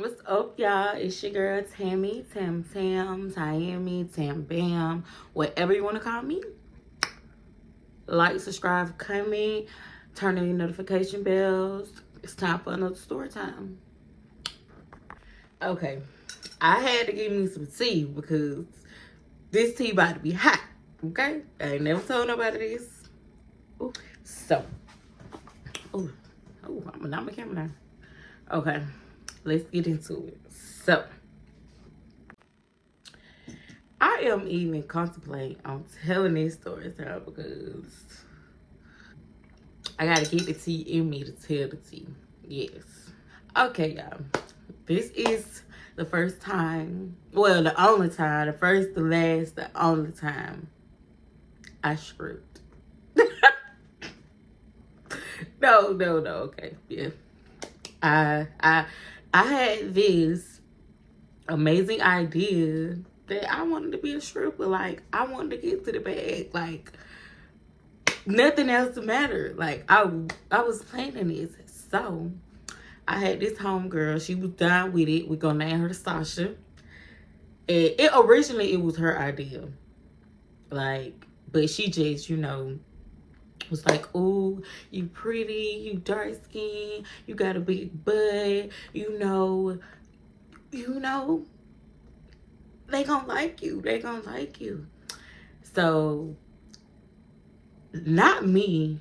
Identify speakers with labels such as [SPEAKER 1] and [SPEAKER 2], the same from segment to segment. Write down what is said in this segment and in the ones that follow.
[SPEAKER 1] What's up, y'all? It's your girl Tammy, Tam Tam, Miami, Tam Bam, whatever you want to call me. Like, subscribe, comment, turn on your notification bells. It's time for another story time. Okay, I had to give me some tea because this tea about to be hot. Okay, I ain't never told nobody this. Ooh. So, I'm gonna knock my camera down. Okay, let's get into it. So, I am even contemplating on telling this story time because I gotta get the tea in me to tell the tea. Yes. Okay, y'all. This is the first time, well, the only time, the first, the last, the only time I stripped. No, okay, yeah. I, I, I had this amazing idea that I wanted to be a stripper. Like, I wanted to get to the bag. Like, nothing else mattered. Like, I was planning this. So, I had this homegirl. She was down with it. We're going to name her Sasha. And originally, it was her idea. Like, but she just, was like, "Ooh, you pretty, you dark skin, you got a big butt, they gonna like you. They gonna like you." So, not me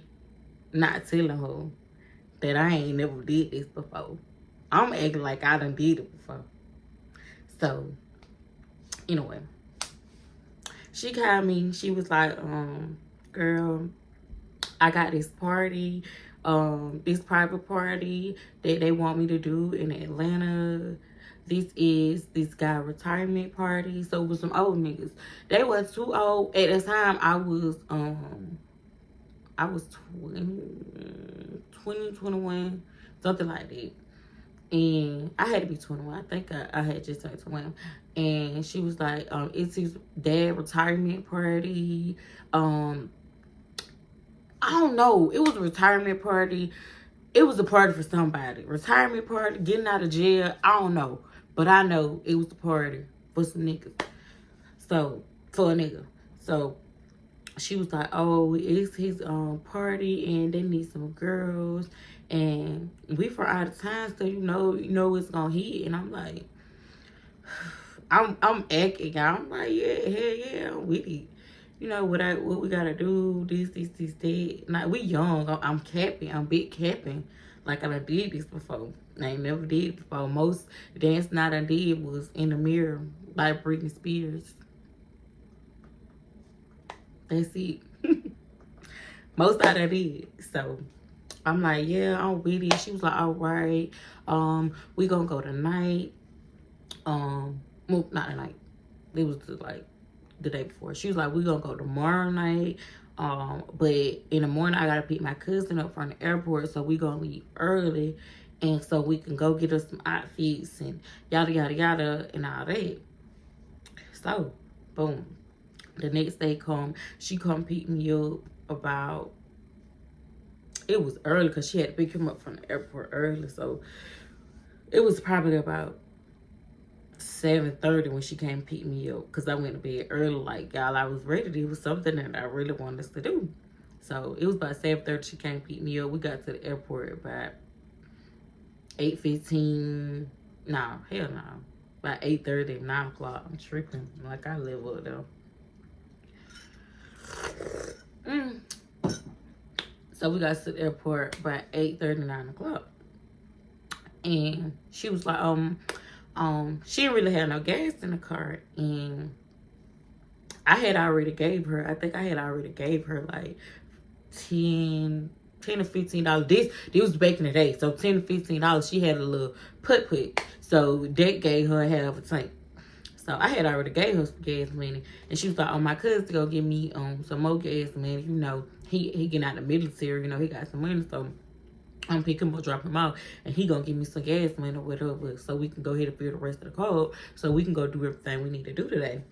[SPEAKER 1] not telling her that I ain't never did this before. I'm acting like I done did it before. So, anyway, she called me. She was like, girl, I got this party, this private party that they want me to do in Atlanta. This is this guy retirement party. So with some old niggas. They were too old. At the time I was 20, 21, something like that. And I had to be 21. I think I had just turned 21. And she was like, it's his dad retirement party. I don't know. It was a retirement party. It was a party for somebody. Retirement party, getting out of jail. I don't know. But I know it was a party for some niggas. So, for a nigga. So, she was like, oh, it's his party and they need some girls. And we from out of town, so you know it's gonna hit. And I'm like, I'm acting, y'all. I'm like, yeah, hell yeah, I'm with it. What we gotta do, this, that. Like, we young. I'm capping. I'm big capping. Like, I done did this before. I ain't never did it before. Most dance night I did was in the mirror, like Britney Spears. That's it. Most I done did. So, I'm like, yeah, I'm with it. She was like, all right. We gonna go tonight. Well, not tonight. It was like the day before. She was like, we gonna go tomorrow night. But in the morning I gotta pick my cousin up from the airport, so we gonna leave early, and so we can go get us some outfits and yada yada yada and all that. So, boom. The next day she come pick me up about. It was early because she had to pick him up from the airport early, so it was probably about 7:30 when she came pick me up because I went to bed early. Like, y'all, I was ready. It was something that I really wanted us to do. So it was about 7:30 she came pick me up. We got to the airport about 8:15. No, hell no. About 8:30, 9 o'clock. I'm tripping. Like, I live up there. So we got to the airport about 8:30, 9 o'clock. And she was like, she didn't really have no gas in the car, and I think I had already gave her like 10 to $15. This was back in the day, so $10 to $15. She had a little put, so that gave her half a tank. So I had already gave her some gas money, and she was like, "Oh, my cousin to go give me some more gas money. He getting out of the military. He got some money, so I'm pick him up, drop him out, and he gonna give me some gas money or whatever, so we can go ahead and fill the rest of the car, so we can go do everything we need to do today."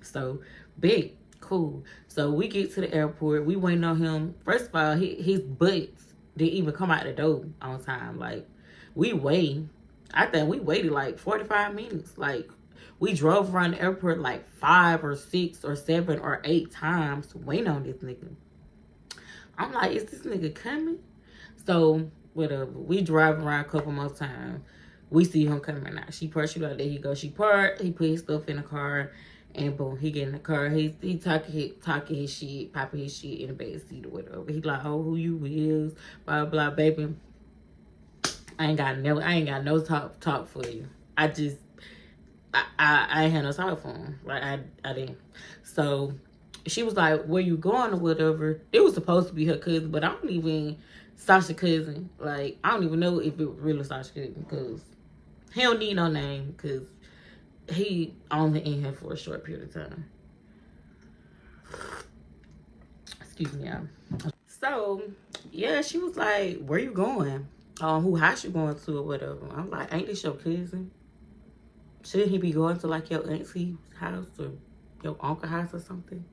[SPEAKER 1] So, big, cool. So we get to the airport. We waiting on him. First of all, his butt didn't even come out the door on time. Like, we waiting. I think we waited like 45 minutes. Like, we drove around the airport like 5 or 6 or 7 or 8 times waiting on this nigga. I'm like, is this nigga coming? So, whatever. We drive around a couple more times. We see him coming out. She parked, she like, there he go. She parked, he put his stuff in the car, and boom, he get in the car. He talking his shit, popping his shit in the back seat or whatever. He like, oh, who you is, blah blah, baby. I ain't got no talk for you. I ain't had no talk for him. Like I didn't. So she was like, where you going or whatever. It was supposed to be her cousin, but I don't even Sasha cousin. Like, I don't even know if it was really Sasha cousin, because he don't need no name, because he only in here for a short period of time. Excuse me, y'all. So yeah, she was like, where you going? Who house you going to or whatever. I'm like, ain't this your cousin? Shouldn't he be going to like your auntie's house or your uncle's house or something?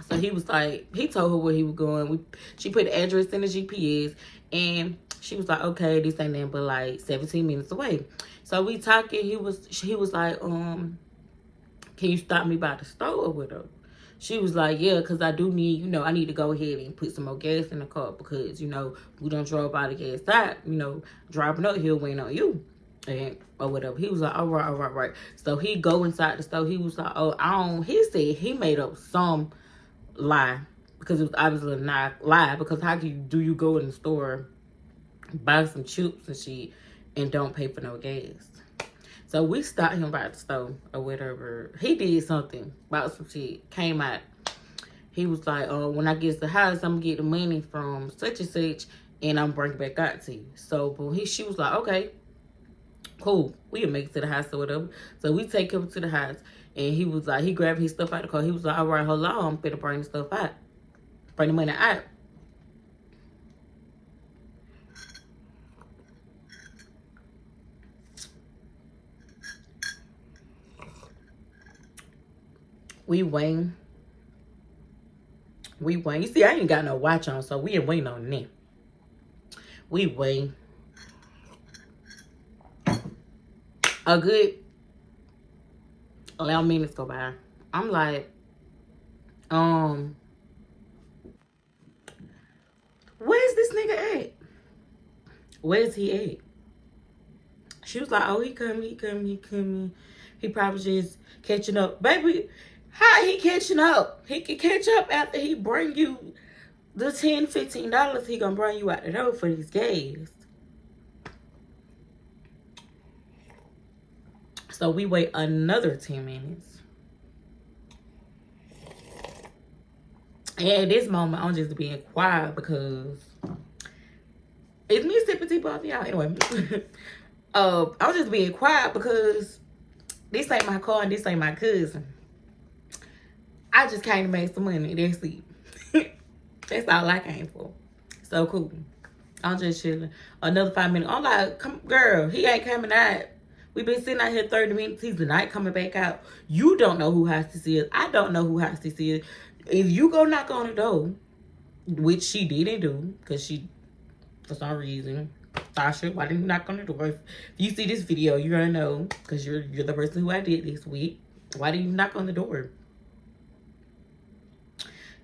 [SPEAKER 1] So he was like, he told her where he was going. She put the address in the GPS, and she was like, okay, this ain't nothing but like 17 minutes away. So we talking. He was like, can you stop me by the store or whatever? She was like, yeah, because I do need, I need to go ahead and put some more gas in the car, because, we don't drove by the gas side, driving up here waiting on you, and or whatever. He was like, all right. So he go inside the store. He was like, oh, he said he made up some lie, because it was obviously not lie, because how do you go in the store, buy some chips and shit, and don't pay for no gas? So we stopped him by the store or whatever. He did something about some shit. Came out. He was like, when I get to the house, I'm going to get the money from such and such, and I'm bring it back out to you. So but she was like, okay, cool. We'll make it to the house or whatever. So we take him to the house. And he was like, he grabbed his stuff out of the car. He was like, all right, hold on. I'm finna bring the stuff out. Bring the money out. We waiting. You see, I ain't got no watch on, so we ain't waiting on them. We waiting. A good 11 minutes go by. I'm like, where's this nigga at? Where's he at? She was like, oh, he coming. He probably just catching up. Baby, how he catching up? He can catch up after he bring you the $10, $15 he gonna bring you out the door for these gas. So we wait another 10 minutes. And at this moment, I'm just being quiet because it's me sipping tea both y'all. Anyway, I'm just being quiet because this ain't my car and this ain't my cousin. I just came to make some money. That's it. That's all I came for. So cool. I'm just chilling. Another 5 minutes. I'm like, come, girl, he ain't coming out. We've been sitting out here 30 minutes. He's not coming back out. You don't know who house this is. I don't know who house this is. If you go knock on the door, which she didn't do, because she, for some reason, Sasha, why didn't you knock on the door? If you see this video, you're gonna know, because you're the person who I did this with. Why didn't you knock on the door?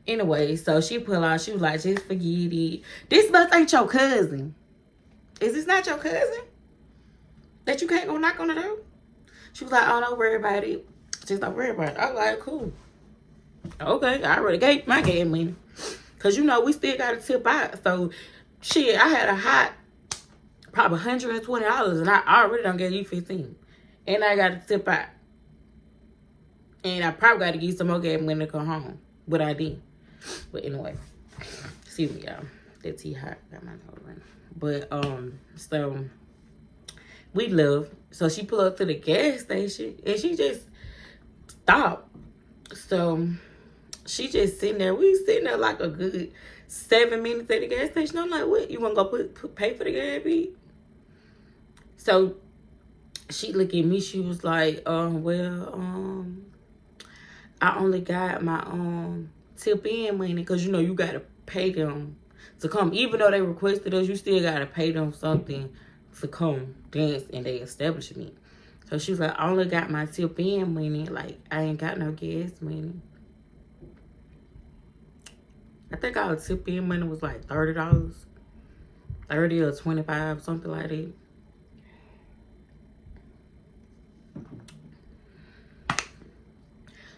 [SPEAKER 1] Anyway, so she pulled out. She was like, just forget it. This must ain't your cousin. Is this not your cousin? That you can't go knock on the door? She was like, oh, don't worry about it. Just don't worry about it. I was like, cool. Okay, I already gave my gas money. Because, we still got to tip out. So, shit, I had a hot, probably $120, and I already done gave you $15. And I got to tip out. And I probably got to get some more gas money to come home. But I did. But anyway, see me, y'all. That tea hot. Got my nose running. But, so we left. So she pulled up to the gas station and she just stopped. So she just sitting there. We sitting there like a good 7 minutes at the gas station. I'm like, what? You want to go pay for the gas fee? So she looked at me. She was like, well, I only got my tip in money, because you got to pay them to come. Even though they requested us, you still gotta pay them something to come dance in their establishment. So she was like, I only got my tip in money. Like, I ain't got no gas money. I think our tip in money was like $30. 30 or 25, something like that.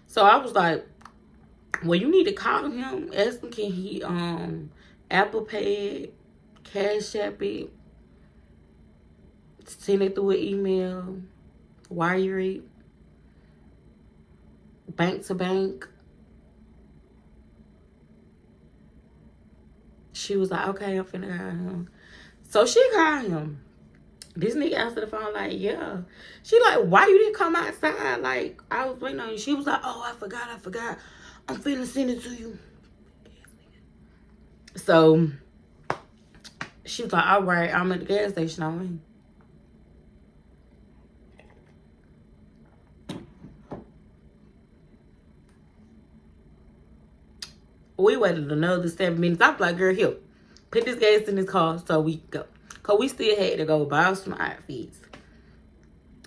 [SPEAKER 1] So I was like, well, you need to call him, ask him, can he Apple Pay, Cash App it, send it through an email, wire it, bank to bank. She was like, okay, I'm finna call him. So she called him. This nigga answered the phone like, yeah. She like, why you didn't come outside? Like, I was waiting on you. She was like, oh, I forgot. I'm finna send it to you. So she was like, all right, I'm at the gas station. I'm in. We waited another 7 minutes. I was like, girl, here, put this gas in this car so we go. Because we still had to go buy some outfits.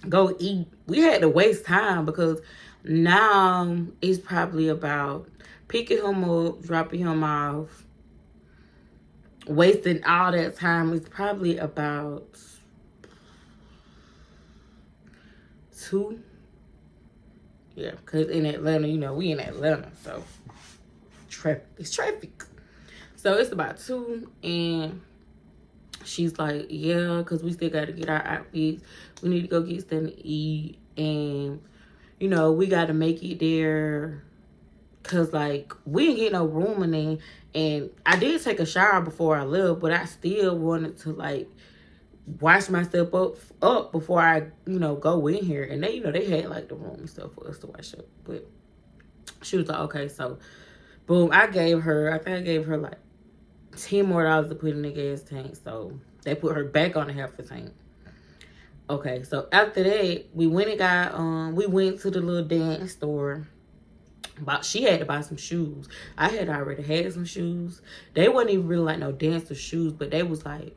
[SPEAKER 1] Go eat. We had to waste time because now it's probably about picking him up, dropping him off. Wasting all that time is probably about 2. Yeah, because in Atlanta, you know, we in Atlanta, so traffic. It's traffic. So it's about 2, and she's like, yeah, because we still got to get our outfits. We need to go get something to eat, and, you know, we got to make it there because, like, we didn't get no room in there. And I did take a shower before I left, but I still wanted to, like, wash myself up before I, you know, go in here. And they, you know, they had, like, the room and stuff for us to wash up. But she was like, okay, so, boom, I think I gave her, like, $10 more to put in the gas tank. So they put her back on the half a tank. Okay, so after that, we went to the little dance store. But she had to buy some shoes. I had already had some shoes. They wasn't even really like no dancer shoes, but they was like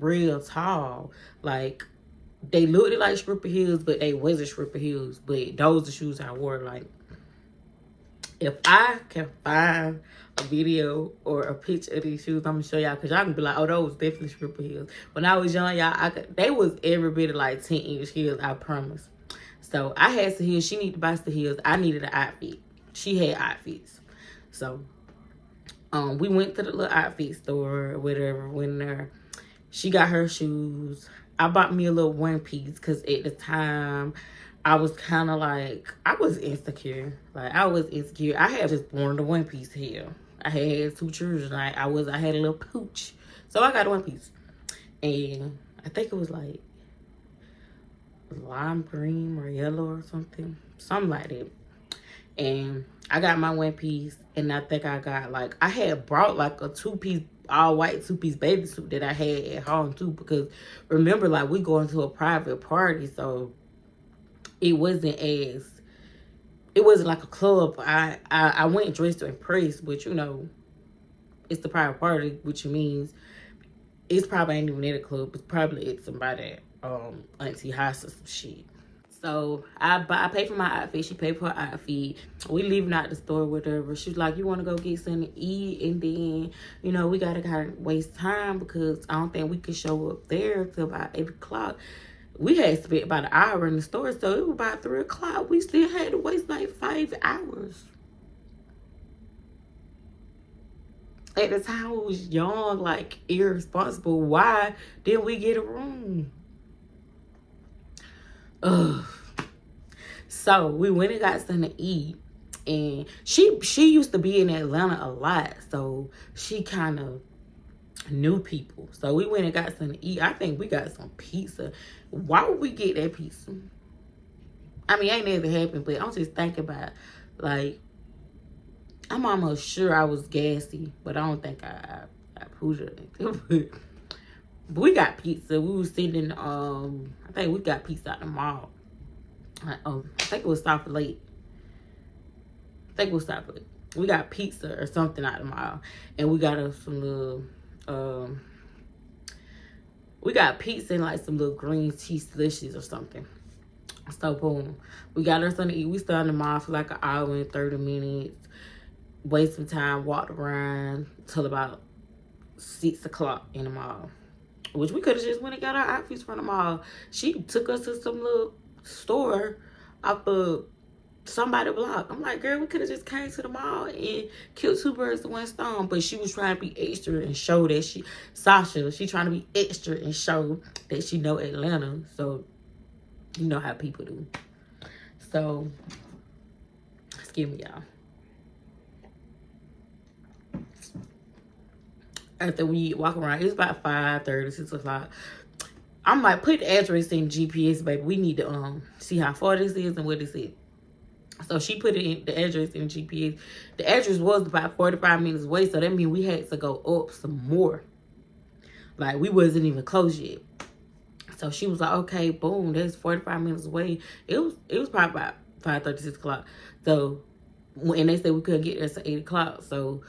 [SPEAKER 1] real tall. Like, they looked like stripper heels, but they wasn't stripper heels. But those are the shoes I wore. Like, if I can find a video or a picture of these shoes, I'm gonna show y'all, because y'all can be like, oh, those definitely stripper heels. When I was young, y'all, they was every bit of like 10 English heels, I promise. So I had some heels. She needed to buy some heels. I needed an outfit. She had outfits. So we went to the little outfit store or whatever. Went there. She got her shoes. I bought me a little one piece because at the time I was kind of like, I was insecure. Like, I was insecure. I had just worn the one piece here. I had 2 children. I had a little pooch. So I got a one piece. And I think it was like lime green or yellow or something. Something like that. And I got my one piece, and I think I got, like, I had brought like a 2-piece, all white 2-piece baby suit that I had at home too, because remember, like, we going to a private party, so it wasn't like a club. I went dressed to impress, but, you know, it's the private party, which means it's probably ain't even at a club. It's probably at somebody auntie house or some shit. So I paid for my outfit. She paid for her outfit. We leaving out the store with her. She's like, you want to go get something to eat? And then, you know, we got to kind of waste time because I don't think we could show up there till about 8 o'clock. We had spent about an hour in the store, so it was about 3 o'clock. We still had to waste like 5 hours. At the time, we was young, like, irresponsible. Why didn't we get a room? Ugh. So we went and got something to eat, and she used to be in Atlanta a lot, so she kind of knew people. So we went and got something to eat. I think we got some pizza. Why would we get that pizza? I mean, ain't never happened, but I'm just thinking about, like, I'm almost sure I was gassy, but I don't think I proved it. But we got pizza. We was sitting, I think we got pizza at the mall. I think it was South Lake. We got pizza or something at the mall. And we got us some little Um, we got pizza and like some little green tea slushies or something. So boom, we got her something to eat. We stood in the mall for like an hour and 30 minutes. Waste some time, walked around till about 6 o'clock in the mall. Which we could have just went and got our outfits from the mall. She took us to some little store off of somebody block. I'm like, girl, we could have just came to the mall and killed two birds with one stone. But she was trying to be extra and show that she trying to be extra and show that she know Atlanta. So you know how people do. So excuse me, y'all. After we walk around, it's about 5:30, 6 o'clock. I'm like, put the address in GPS, baby. We need to see how far this is and what this is. So she put it in the address in GPS. The address was about 45 minutes away, so that means we had to go up some more. Like, we wasn't even close yet. So she was like, okay, boom, that's 45 minutes away. It was probably about 5:30, 6 o'clock. So, and they said we couldn't get there till 8 o'clock. So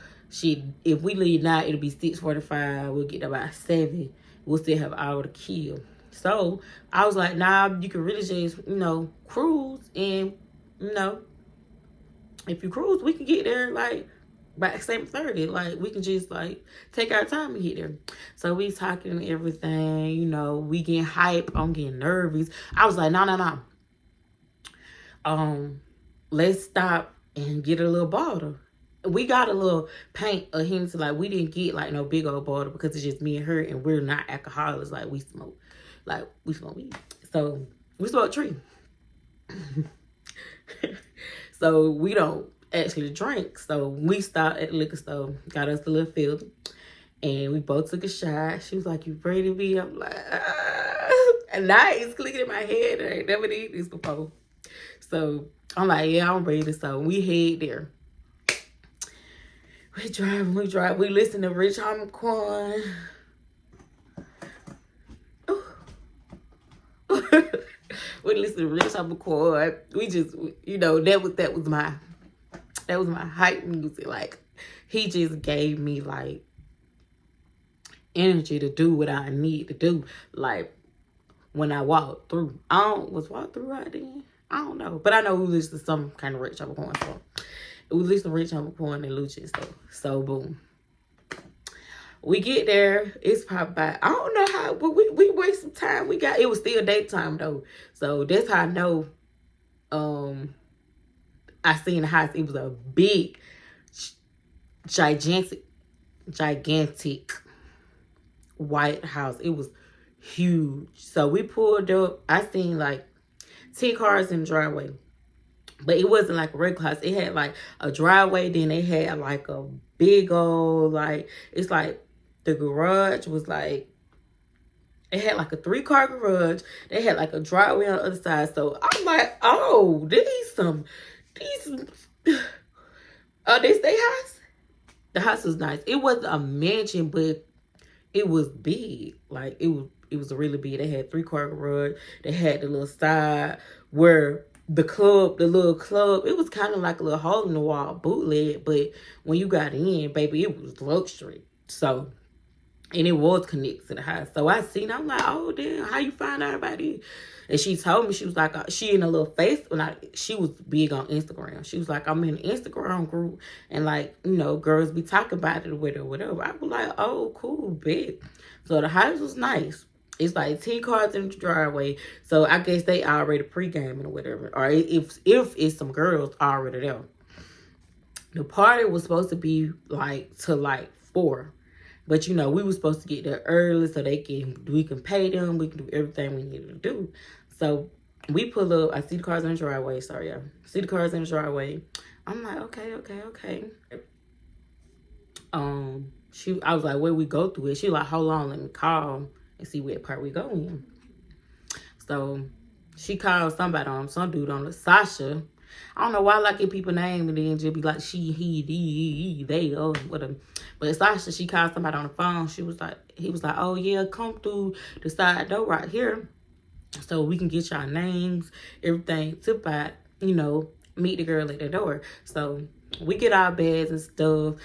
[SPEAKER 1] if we leave now, it'll be 6:45. We'll get there about 7. We'll still have an hour to kill. So I was like, nah, you can really just, cruise. And, if you cruise, we can get there like by 7:30. Like, we can just like take our time and get there. So we talking and everything, we getting hype. I'm getting nervous. I was like, no. Let's stop and get a little bottle. We got a little paint of him to like, we didn't get like no big old bottle because it's just me and her, and we're not alcoholics. Like, we smoke weed. So we smoke tree. So we don't actually drink. So we stopped at the liquor store, got us a little fill, and we both took a shot. She was like, you ready to be? I'm like, ah. And now it's clicking in my head. I ain't never did this before. So I'm like, yeah, I'm ready. So we head there. We drive. We listen to Rich Homicon. We listen to Rich Homicon. We just, that was my hype music. Like, he just gave me like energy to do what I need to do. Like, when I walked through, was walk through right then? I don't know, but I know we listened to some kind of Rich Homicon song. We listened to Rich Homicon and Lucci stuff. So boom, we get there. It's probably about, I don't know how, but we waste some time. It was still daytime though, so that's how I know. I seen the house. It was a big, gigantic white house. It was huge. So we pulled up. I seen like 10 cars in the driveway. But it wasn't like a regular house. It had like a driveway. Then they had like a big old, like, it's like the garage was like, it had like a 3-car garage. They had like a driveway on the other side. So I'm like, oh, this their house? The house was nice. It wasn't a mansion, but it was big. Like, it was really big. They had 3-car garage. They had the little side where the little club, it was kind of like a little hole in the wall bootleg, but when you got in, baby, it was luxury. So, and it was connected to the house. So I seen, I'm like, oh damn, how you find out about it? And she told me, she was like, she in a little she was big on Instagram. She was like, I'm in an Instagram group, and like, girls be talking about it or whatever. I was like, oh, cool, big. So the house was nice. It's like 10 cars in the driveway. So I guess they already pre-gaming or whatever. Or if it's some girls already there. The party was supposed to be like to like 4. But we were supposed to get there early so we can pay them. We can do everything we needed to do. So we pull up. I see the cars in the driveway. Sorry, y'all. See the cars in the driveway. I'm like, okay. I was like, where we go through it? She like, hold on, let me call and see what part we go in. So she called somebody on, some dude on the Sasha. I don't know why I like get people's name and then just be like she, he, they, whatever. But Sasha, she called somebody on the phone. He was like, oh yeah, come through the side door right here, so we can get y'all names, everything to buy, meet the girl at the door. So we get our bags and stuff.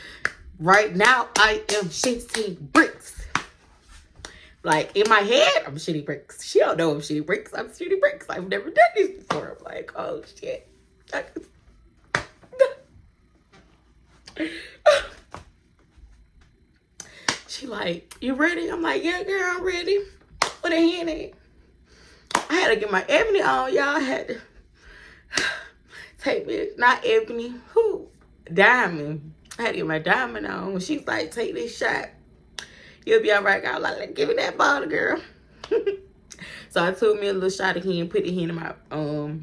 [SPEAKER 1] Right now, I am shitty bricks. Like, in my head, I'm shitty bricks. She don't know I'm shitty bricks. I'm shitty bricks. I've never done this before. I'm like, oh, shit. She like, you ready? I'm like, yeah, girl, I'm ready. Put a hand in. I had to get my ebony on, y'all. I had to take me, not ebony, diamond. I had to get my diamond on. When she's like, take this shot. You'll be all right. I was like, give me that bottle, girl. So I took me a little shot of him, put it in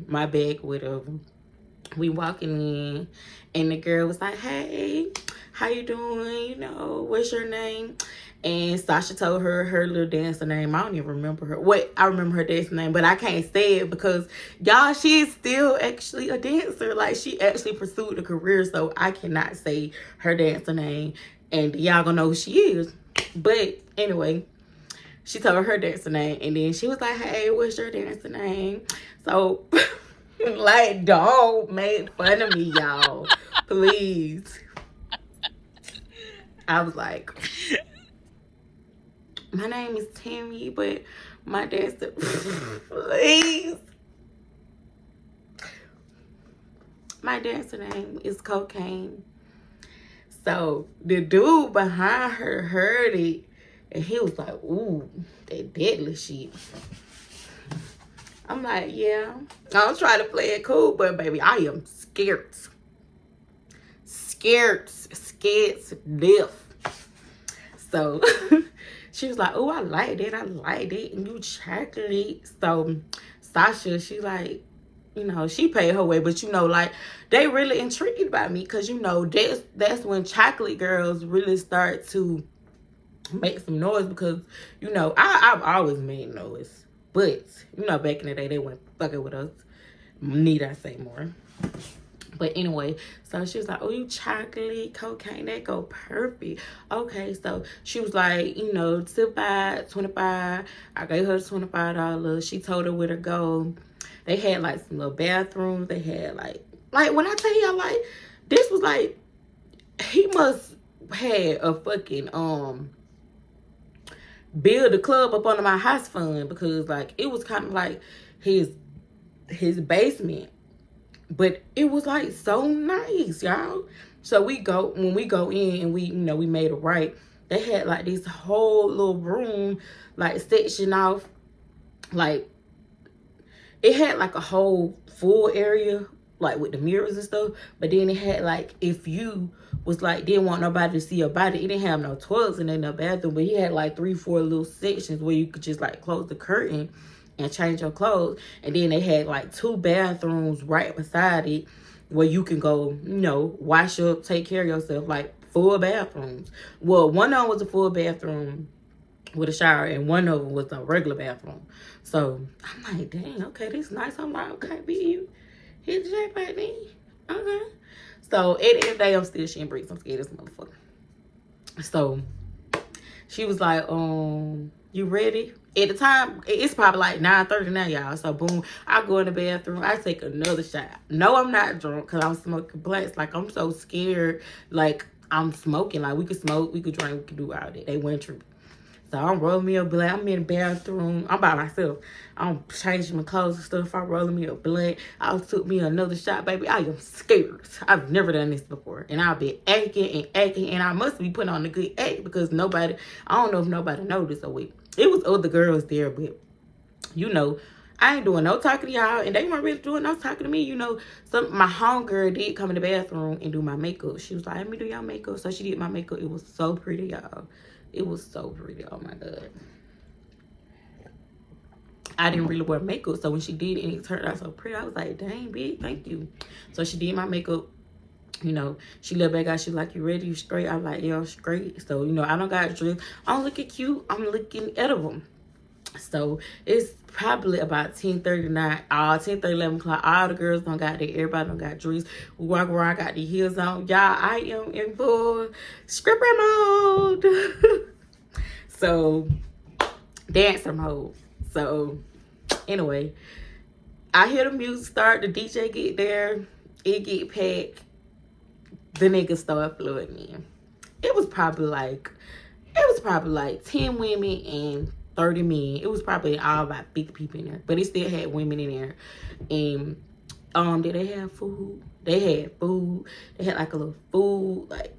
[SPEAKER 1] my bag, whatever. We walking in, and the girl was like, hey, how you doing? You know, what's your name? And Sasha told her little dancer name. I don't even remember her. Wait, I remember her dancer name, but I can't say it because, y'all, she is still actually a dancer. Like, she actually pursued a career, so I cannot say her dancer name. And y'all gonna know who she is. But anyway, she told her dancer name, and then she was like, hey, what's your dancer name? So, like, don't make fun of me, y'all. Please. I was like, my name is Tammy, but my dancer, please. My dancer name is Cocaine. So the dude behind her heard it, and he was like, ooh, that deadly shit. I'm like, yeah. I'm trying to play it cool, but baby, I am scared. Scared stiff. So she was like, oh, I like that. And you chocolate. So Sasha, she like, you know, she paid her way, but you know, like, they really intrigued by me because, you know, that's when chocolate girls really start to make some noise because, you know, I've always made noise. But, you know, back in the day, they weren't fucking with us. Need I say more? But anyway, so she was like, oh, you chocolate, cocaine, that go perfect. Okay, so she was like, you know, tip by 25. I gave her $25. She told her where to go. They had like some little bathrooms. They had like when I tell y'all, like, this was like, he must had a fucking build a club up under my house fund because like it was kind of like his basement. But it was like so nice, y'all. So when we go in and we, you know, we made a right, they had like this whole little room, like section off. Like it had like a whole full area, like with the mirrors and stuff. But then it had like, if you was like, didn't want nobody to see your body, it didn't have no toilets and no bathroom. But he had like 3-4 little sections where you could just like close the curtain and change your clothes. And then they had like 2 bathrooms right beside it where you can go, you know, wash up, take care of yourself, like full bathrooms. Well, one of them was a full bathroom with a shower, and one of them was a regular bathroom. So I'm like, dang, okay, this is nice. I'm like, okay, be you hit the jackpot then. Okay. So at the end of the day, I'm still shitting bricks. I'm scared of this motherfucker. So she was like, you ready? At the time, it's probably like 9:30 now, y'all. So boom, I go in the bathroom. I take another shot. No, I'm not drunk because I'm smoking blunts. Like, I'm so scared. Like, I'm smoking. Like, we could smoke, we could drink, we could do all that. They went tripping. So I'm rolling me a blunt. I'm in the bathroom. I'm by myself. I'm changing my clothes and stuff. I'm rolling me a blunt. I took me another shot, baby. I am scared. I've never done this before. And I've been acting. And I must be putting on a good act because I don't know if nobody noticed or what. It was other girls there, but, you know, I ain't doing no talking to y'all. And they weren't really doing no talking to me. You know, my homegirl did come in the bathroom and do my makeup. She was like, let me do your makeup. So she did my makeup. It was so pretty, y'all. It was so pretty. Oh my god. I didn't really wear makeup, so when she did it and it turned out so pretty, I was like, dang, bitch, thank you. So she did my makeup. You know, she looked back out. She was like, you ready? You straight? I was like, yeah, I'm straight. So, you know, I don't got dressed. I'm looking cute. I'm looking edible. So it's probably about 10:39, 10:30, 11 o'clock. All the girls don't got there. Everybody don't got dressed. We walk around, got the heels on. Y'all, I am in full stripper mode. So, dancer mode. So, anyway, I hear the music start. The DJ get there. It get packed. The niggas start flooding in. it was probably like 10 women and 30 men. It was probably all about 50 people in there, but it still had women in there. And did they have food? They had food. They had like a little food like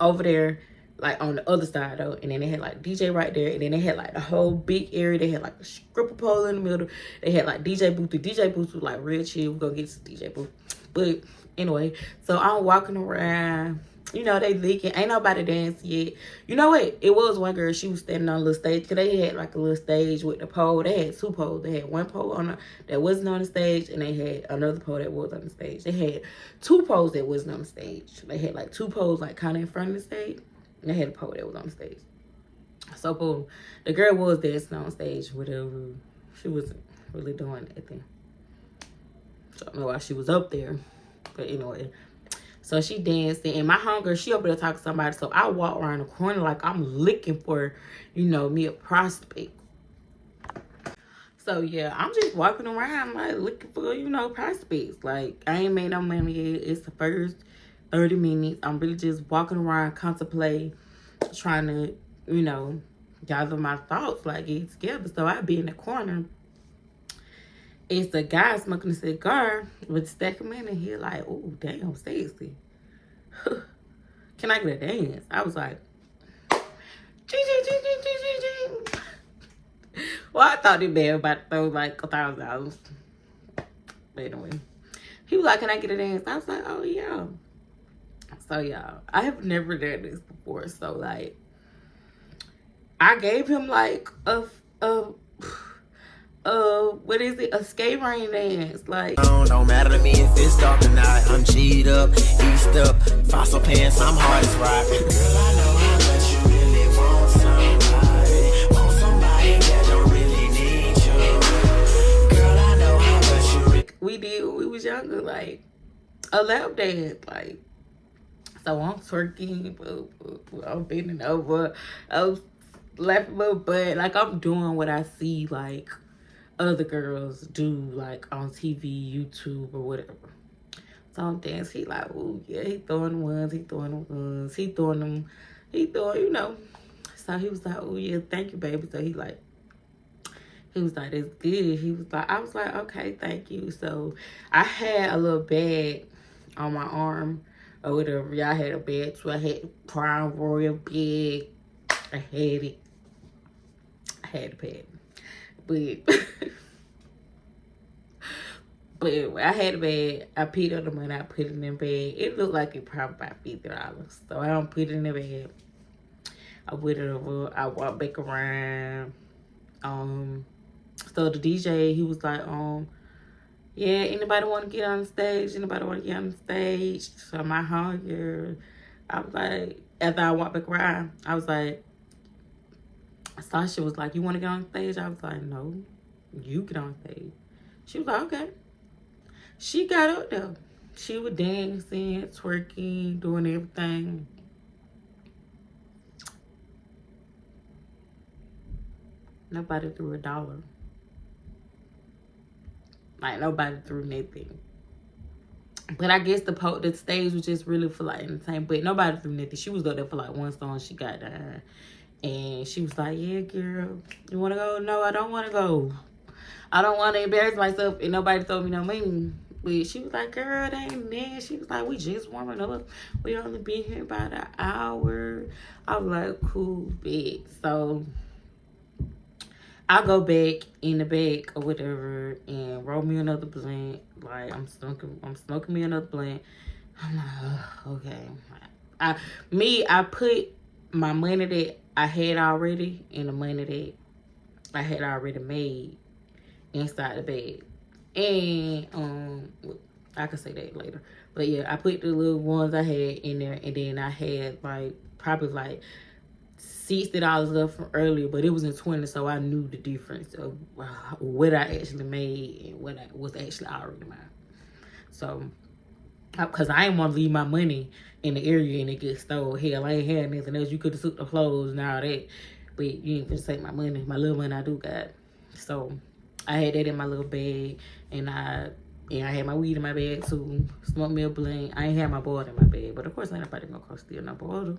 [SPEAKER 1] over there, like on the other side though. And then they had like DJ right there. And then they had like the whole big area. They had like a stripper pole in the middle. They had like DJ booth. The DJ booth was like real chill. We're gonna get to the DJ booth. But anyway, so I'm walking around. You know, they leaking. Ain't nobody dancing yet. You know what? It was one girl. She was standing on a little stage. Because they had like a little stage with the pole. They had two poles. They had one pole that wasn't on the stage. And they had another pole that was on the stage. They had two poles that wasn't on the stage. They had like two poles like kind of in front of the stage. And they had a pole that was on the stage. So, boom. The girl was dancing on stage. Whatever. She wasn't really doing anything. So, I don't know why she was up there. But anyway. So she dancing, and my hunger, she over there talking to somebody. So I walk around the corner like I'm looking for, you know, me a prospect. So yeah, I'm just walking around like looking for, you know, prospects. Like I ain't made no money yet. It's the first 30 minutes. I'm really just walking around, contemplating, trying to, you know, gather my thoughts, like get together. So I be in the corner. It's a guy smoking a cigar with a stack of money. He like, oh, damn, sexy. Can I get a dance? I was like, well, I thought it bad about to throw like $1,000. But anyway, he was like, can I get a dance? I was like, oh, yeah. So, y'all, I have never done this before. So, like, I gave him like what is it? A skate rain dance. Like,
[SPEAKER 2] don't matter to me if it's dark or not. I'm G'd up, eased up, fossil pants, I'm hard as rock. Girl, I know how much you really want somebody that don't really need you. Girl, I know how much you really...
[SPEAKER 1] we did when we was younger, like a lap dance, like. So I'm twerking, I'm bending over, I'm laughing my butt, like I'm doing what I see, like other girls do, like on TV, YouTube, or whatever. So I'm dancing. He like, oh yeah, he throwing ones, he throwing ones, he throwing them, you know. So he was like, oh yeah, thank you, baby. So he was like, that's good. He was like, I was like, okay, thank you. So I had a little bag on my arm or whatever. Y'all had a bag too. I had Prime Royal bag. I had it. I had the bag. But I had a bag. I paid on the money. I put it in the bag. It looked like it probably about $50. So I don't put it in the bag. I put it over. I walked back around. So the DJ, he was like, yeah, anybody want to get on the stage? Anybody want to get on the stage? So my hunger, I was like, after I walked back around, I was like, Sasha was like, you want to get on stage? I was like, no, you get on stage. She was like, okay. She got up there. She was dancing, twerking, doing everything. Nobody threw $1. Like, nobody threw nothing. But I guess the stage was just really for, like, entertainment. But nobody threw nothing. She was up there for, like, one song. She got done. And she was like, yeah, girl, you want to go? No, I don't want to go. I don't want to embarrass myself and nobody told me no money. But she was like, girl, that ain't that. She was like, we just warming up. We only been here about an hour. I was like, cool, bitch. So I go back in the back or whatever and roll me another blunt. Like, I'm smoking me another blunt. I'm like, oh, okay. I put my money that I had already and the money that I had already made inside the bag. And I can say that later. But yeah, I put the little ones I had in there, and then I had like probably like $60 left from earlier, but it was in 20, so I knew the difference of what I actually made and what I was actually already mine. So, because I didn't want to leave my money in the area and it get stole. Hell, I ain't had nothing else. You could have took the clothes and all that, but you ain't finna take my money. My little money I do got. So I had that in my little bag, and I And I had my weed in my bag too. Smoked me a blunt. I ain't had my board in my bag. But of course, ain't nobody gonna come steal no board.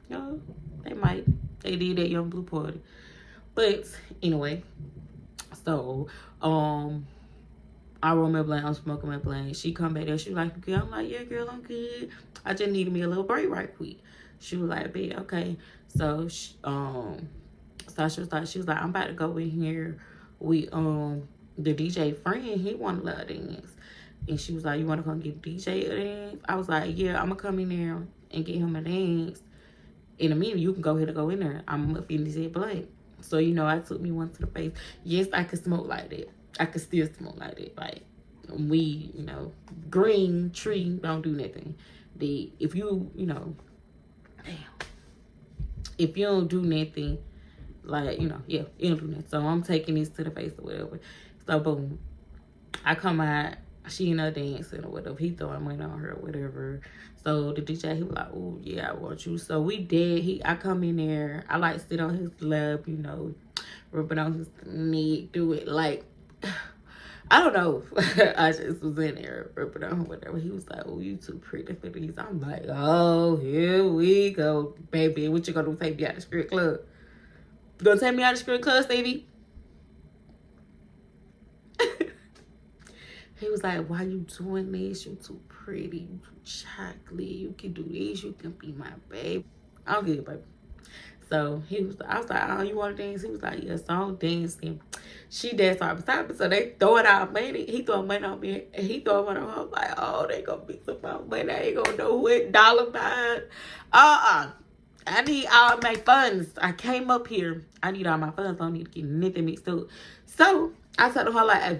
[SPEAKER 1] You know, they might. They did that young blue party. But anyway, so I roll my blunt. I'm smoking my blunt. She come back there. She was like, girl, I'm like, yeah, girl, I'm good. I just needed me a little break right quick. She was like, "Babe, okay." So Sasha was like, I'm about to go in here with the DJ friend. He wanted to let her dance, and she was like, you want to come get the DJ a dance? I was like, yeah, I'm gonna come in there and get him a dance. In a minute, you can go ahead and go in there. I'm up in this head blank. So I took me one to the face. Yes, I could smoke like that. I could still smoke like that. Like we, green tree don't do nothing. If you, damn, if you don't do nothing, like, yeah, you don't do nothing. So I'm taking this to the face or whatever. So boom, I come out, she in her dancing or whatever. He throwing money on her or whatever. So the DJ, he was like, oh yeah, I want you. So we did. I come in there. I like sit on his lap, rub it on his neck, do it like, I don't know. I just was in there ripping on whatever. He was like, oh, you too pretty for these. I'm like, oh, here we go, baby. What you gonna do? Take me out the strip club? You gonna take me out the strip club, Stevie? He was like, why you doing this? You too pretty. You too chocolate. You can do this. You can be my baby. I'm good, baby. So I was like, oh, you want to dance? He was like, yes, I'm dancing. She danced all beside me. So they throw it out money. He throw money on me. And he throw money on her. I'm like, oh, they gonna be some money. I ain't gonna know what dollar sign. I need all my funds. I came up here. I need all my funds. I don't need to get nothing mixed up. So I said to her like, hey,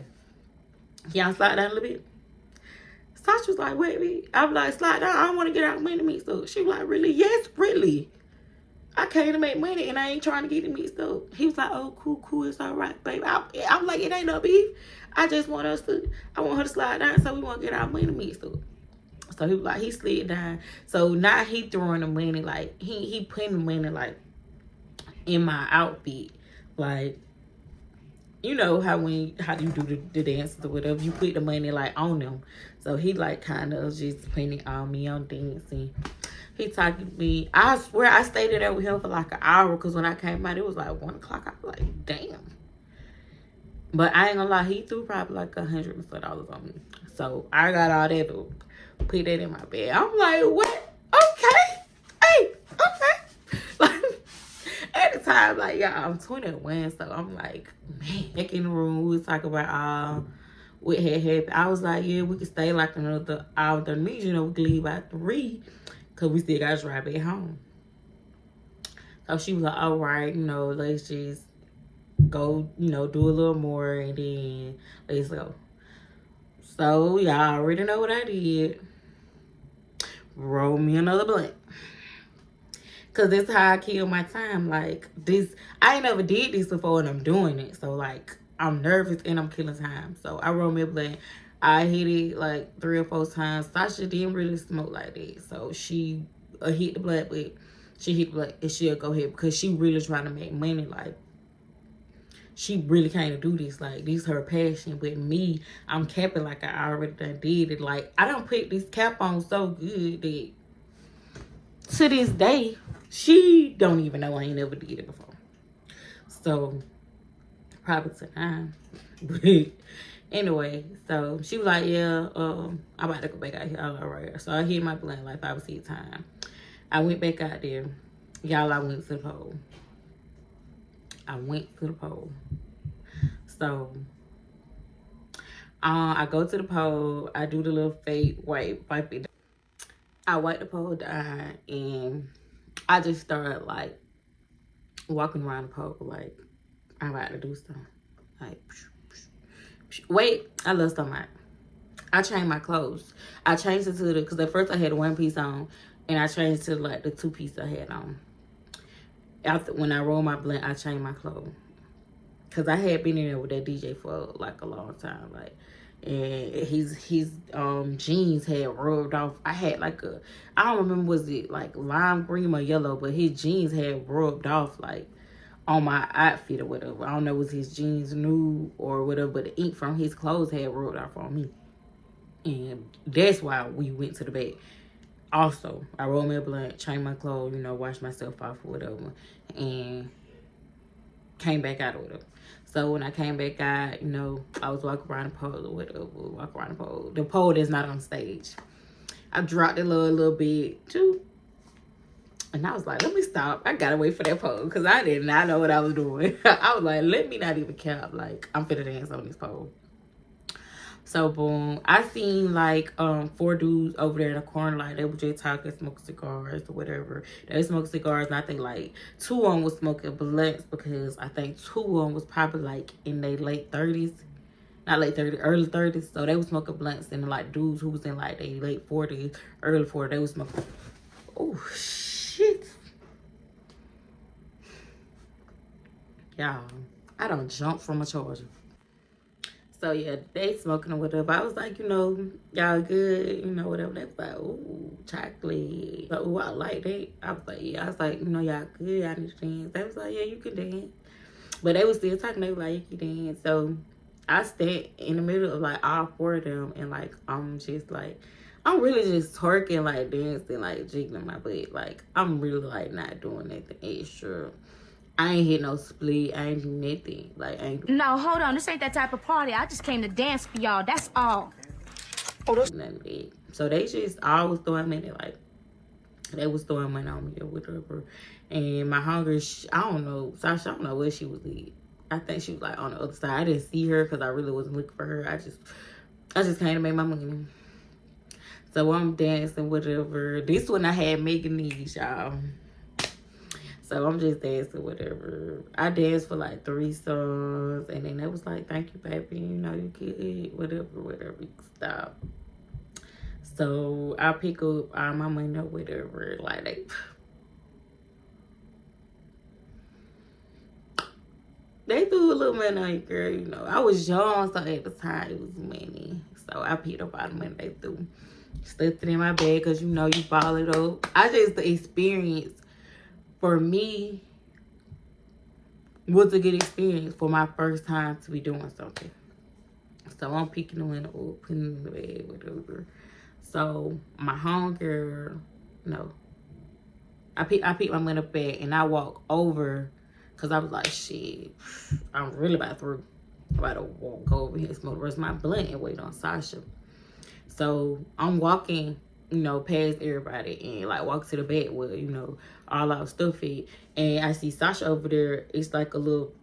[SPEAKER 1] y'all slide down a little bit. Sasha was like, wait. I'm like, slide down. I don't want to get out money mixed up. She was like, really? Yes, really. I came to make money and I ain't trying to get it mixed up. He was like, oh, cool, it's all right, baby. I'm like, it ain't no beef. I want her to slide down so we won't get our money mixed up. So he was like, he slid down. So now he throwing the money, like, he putting the money, like, in my outfit. Like, you know how you do the dances or whatever, you put the money, like, on them. So he, like, kind of just putting it on me on dancing. He talking to me. I swear I stayed there with him for like an hour because when I came out, it was like 1 o'clock. I was like, damn. But I ain't gonna lie, he threw probably like $100 on me. So I got all that to put that in my bed. I'm like, what? Okay. Hey, okay. Like, at the time, like, yeah, I'm 21. So I'm like, man, back in the room, we was talking about what had happened. I was like, yeah, we could stay like another hour. That means, we could leave at 3. Because we still got to drive back home. So she was like, all right, let's just go, do a little more and then let's go. So y'all already know what I did. Roll me another blunt. Because that's how I kill my time. Like, this, I ain't never did this before and I'm doing it. So, like, I'm nervous and I'm killing time. So I roll me a blunt. I hit it like 3 or 4 times. Sasha didn't really smoke like that. So she hit the blunt, but she hit the blunt and she'll go ahead because she really trying to make money. Like, she really can't do this. Like, this is her passion. But me, I'm capping like I already done did it. Like, I done put this cap on so good that to this day, she don't even know I ain't never did it before. So, probably to now. But anyway, so she was like, yeah, I'm about to go back out here. All right. So I hit my blunt like 5 or 6 times. I went back out there. Y'all, I went to the pole. So, I go to the pole. I do the little fake wipe it down. I wipe the pole down and I just started like walking around the pole like I'm about to do something. Like, wait, I love something. I changed my clothes. I changed it to because at first I had a 1-piece on and I changed to like the 2-piece I had on. After when I rolled my blunt, I changed my clothes. Cause I had been in there with that DJ for like a long time. Like, and his jeans had rubbed off. I had like I don't remember, was it like lime green or yellow, but his jeans had rubbed off like on my outfit or whatever. I don't know, was his jeans new or whatever, but the ink from his clothes had rubbed off on me. And that's why we went to the bed. Also, I rolled me a blunt, changed my clothes, washed myself off or whatever, and came back out or whatever. So when I came back out, I was walking around the pole or whatever, walk around the pole. The pole that's not on stage. I dropped it a little bit too. And I was like, let me stop. I gotta wait for that pole because I did not know what I was doing. I was like, let me not even cap. Like, I'm finna dance on this pole. So boom, I seen like 4 dudes over there in the corner, like they were just talking, smoking cigars or whatever. They smoked cigars, and I think like 2 of them was smoking blunts because I think 2 of them was probably like in their late 30s, not late 30s, early 30s. So they was smoking blunts, and like dudes who was in like their late 40s, early 40s, they was smoking. Oh shit, y'all! I don't jump from a charger. So yeah, they smoking or whatever. I was like, y'all good, whatever. They was like, ooh, chocolate. But ooh, I like that. I was like, yeah. I was like, y'all good. I need to dance. They was like, yeah, you can dance. But they was still talking. They was like, you can dance. So I stand in the middle of like all 4 of them, and like I'm just like, I'm really just twerking, like dancing, like jiggling my butt. Like I'm really like not doing nothing extra. I ain't hit no split. I ain't do nothing. Like, I ain't do
[SPEAKER 3] No, hold on. This ain't that type of party. I just came to dance for y'all. That's all.
[SPEAKER 1] nothing of that. So they just always throwing money. Like, they was throwing money on me or whatever. And my hunger, I don't know. Sasha, I don't know where she was at. I think she was like on the other side. I didn't see her because I really wasn't looking for her. I just came to make my money. So I'm dancing, whatever. This one I had Megan Needs, y'all. So I'm just dancing, whatever. I danced for like 3 songs, and then they was like, thank you, baby. You good, whatever, you can stop. So I pick up all my money or whatever. Like, they threw a little money on you, girl, I was young, so at the time, it was money. So I picked up all the money they threw. Stuffed it in my bag, because, you ball it up. I just, the experience, for me, was a good experience for my first time to be doing something. So I'm picking the window up, putting it in the bed, whatever. So my homegirl, I picked my money up back, and I walk over because I was like, shit, I'm really about to walk over here and smoke the rest of my blunt and wait on Sasha. So I'm walking, past everybody and like walk to the back where, all our stuff is. And I see Sasha over there. It's like a little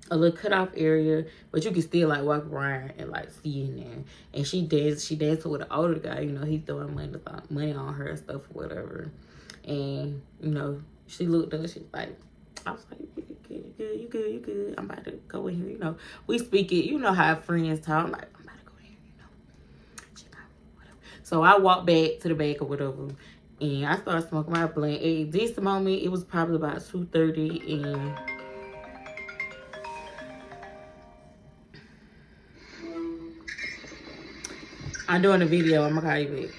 [SPEAKER 1] cutoff area, but you can still like walk around and like see in there. And she danced with an older guy, he throwing money on her and stuff or whatever. And, she looked up, she's like, I was like, you good. I'm about to go in here, We speak it, how friends talk. I'm like, I'm about to go in here, whatever. So I walked back to the back or whatever, and I started smoking my blunt. At this moment, it was probably about 2:30, and I'm doing a video. I'm gonna call you back.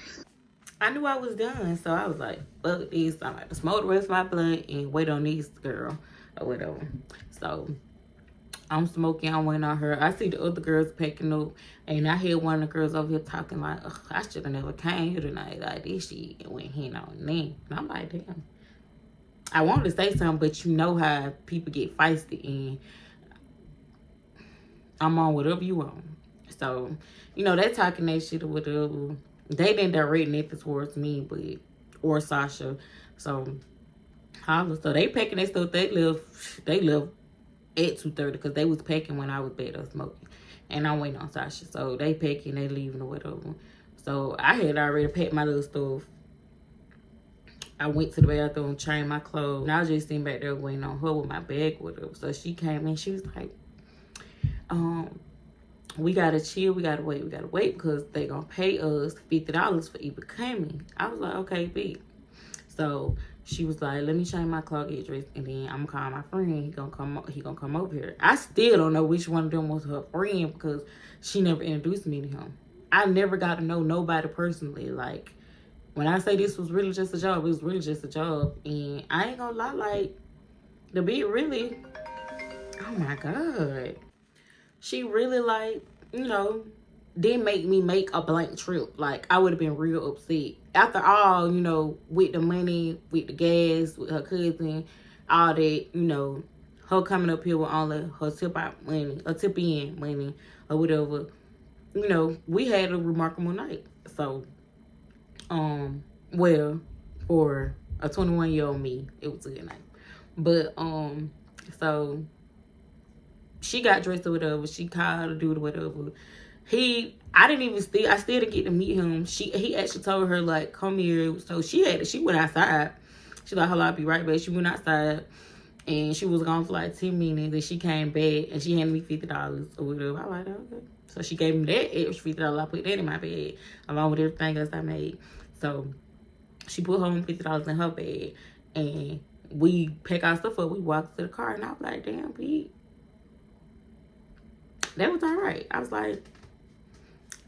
[SPEAKER 1] I knew I was done, so I was like, fuck this. I'm about to smoke the rest of my blunt and wait on this girl or whatever. So I'm smoking, I'm waiting on her. I see the other girls packing up, and I hear one of the girls over here talking like, I should have never came here tonight. Like, this shit and went hand on me. And I'm like, damn. I wanted to say something, but you know how people get feisty, and I'm on whatever you want. So, they talking that shit or whatever. They didn't direct nothing towards me, or Sasha. So they packing their stuff. They left at 2:30 because they was packing when I was back there smoking. And I'm waiting on Sasha. So they packing, they leaving or whatever. So I had already packed my little stuff. I went to the bathroom, changed my clothes. And I was just sitting back there waiting on her with my bag with her. So she came in, she was like, we gotta chill, we gotta wait because they gonna pay us $50 for even coming. I was like, okay, big. So she was like, let me change my clock address, and then I'm gonna call my friend. He gonna come over here. I still don't know which one of them was her friend because she never introduced me to him. I never got to know nobody personally. Like, when I say this was really just a job, it was really just a job. And I ain't gonna lie, like, the bitch really, oh my God. She really, like, didn't make me make a blank trip. Like, I would have been real upset. After all, you know, with the money, with the gas, with her cousin, all that, you know, her coming up here with only her tip out money, or tip in money, or whatever. You know, we had a remarkable night. So, well, for a 21-year-old me, it was a good night. But, so she got dressed or whatever. She called the dude or whatever. I still didn't get to meet him. He actually told her, like, come here. So she went outside. She like, hello, I'll be right back. She went outside and she was gone for like 10 minutes. And she came back and she handed me $50 or whatever. I was like, okay. So she gave me that extra $50. I put that in my bag along with everything else I made. So she put her own $50 in her bag and we pack our stuff up. We walked to the car and I was like, damn, Pete, that was all right. I was like,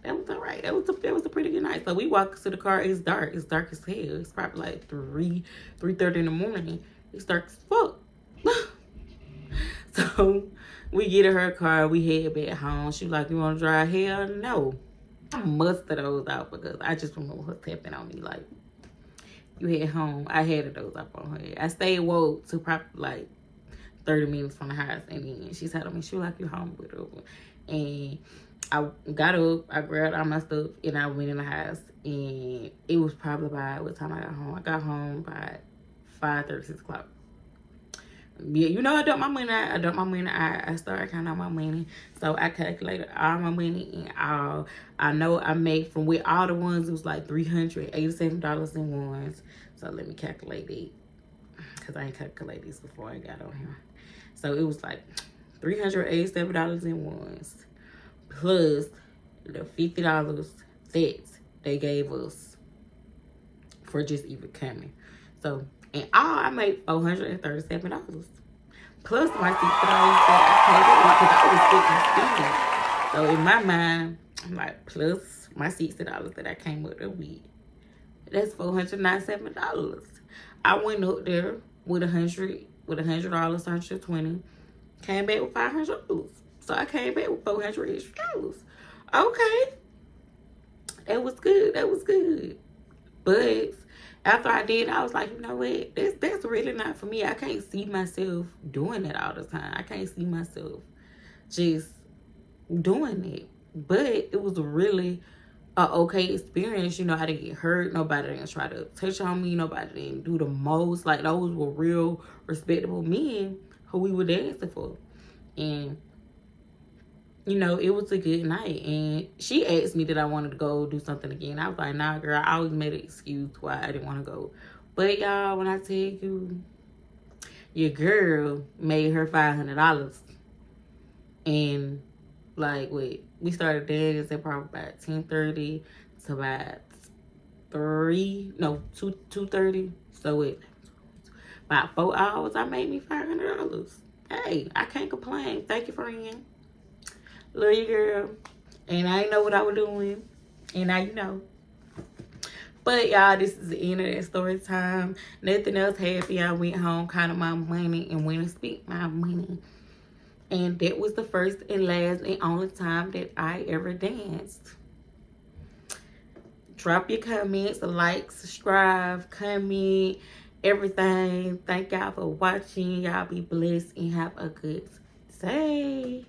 [SPEAKER 1] that was all right. That was a pretty good night. So we walk to the car. It's dark. It's dark as hell. It's probably like 3:30 in the morning. It's dark as fuck. So we get in her car. We head back home. She was like, you want to drive? Hell no. I mustered those out because I just remember her tapping on me like, you head home. I had those up on her. I stayed woke to probably like 30 minutes from the house. And then she told me, she was like, you home with her. And I got up, I grabbed all my stuff, and I went in the house. And it was probably by what time I got home. I got home by 5:30, 6 o'clock. Yeah, you know, I dumped my money out. I started counting out my money. So I calculated all my money and all. I know I made from with all the ones, it was like $387 in ones. So let me calculate it. Because I ain't calculated this before I got on here. So it was like $387 in ones. Plus the $50 that they gave us for just even coming. So in all, I made $437. Plus my $60 that I paid with because I was getting spending. So in my mind, I'm like, plus my $60 that I came up there with. That's $497. I went up there with $100, $120. Came back with $500. So I came back with $400 extra. Okay. That was good. That was good. But after I did, I was like, you know what? That's really not for me. I can't see myself doing that all the time. I can't see myself just doing it. But it was really a okay experience. You know, I didn't get hurt. Nobody didn't try to touch on me. Nobody didn't do the most. Like, those were real respectable men who we were dancing for. And you know, it was a good night. And she asked me that I wanted to go do something again. I was like, nah, girl. I always made an excuse why I didn't want to go. But, y'all, when I tell you, your girl made her $500. And, like, wait, we started dancing probably about 10:30 to about 2:30. So, about 4 hours, I made me $500. Hey, I can't complain. Thank you, friend. Love you, girl. And I didn't know what I was doing. And now you know. But, y'all, this is the end of that story time. Nothing else happened. I went home, counted my money, and went and spent my money. And that was the first and last and only time that I ever danced. Drop your comments, like, subscribe, comment, everything. Thank y'all for watching. Y'all be blessed and have a good day.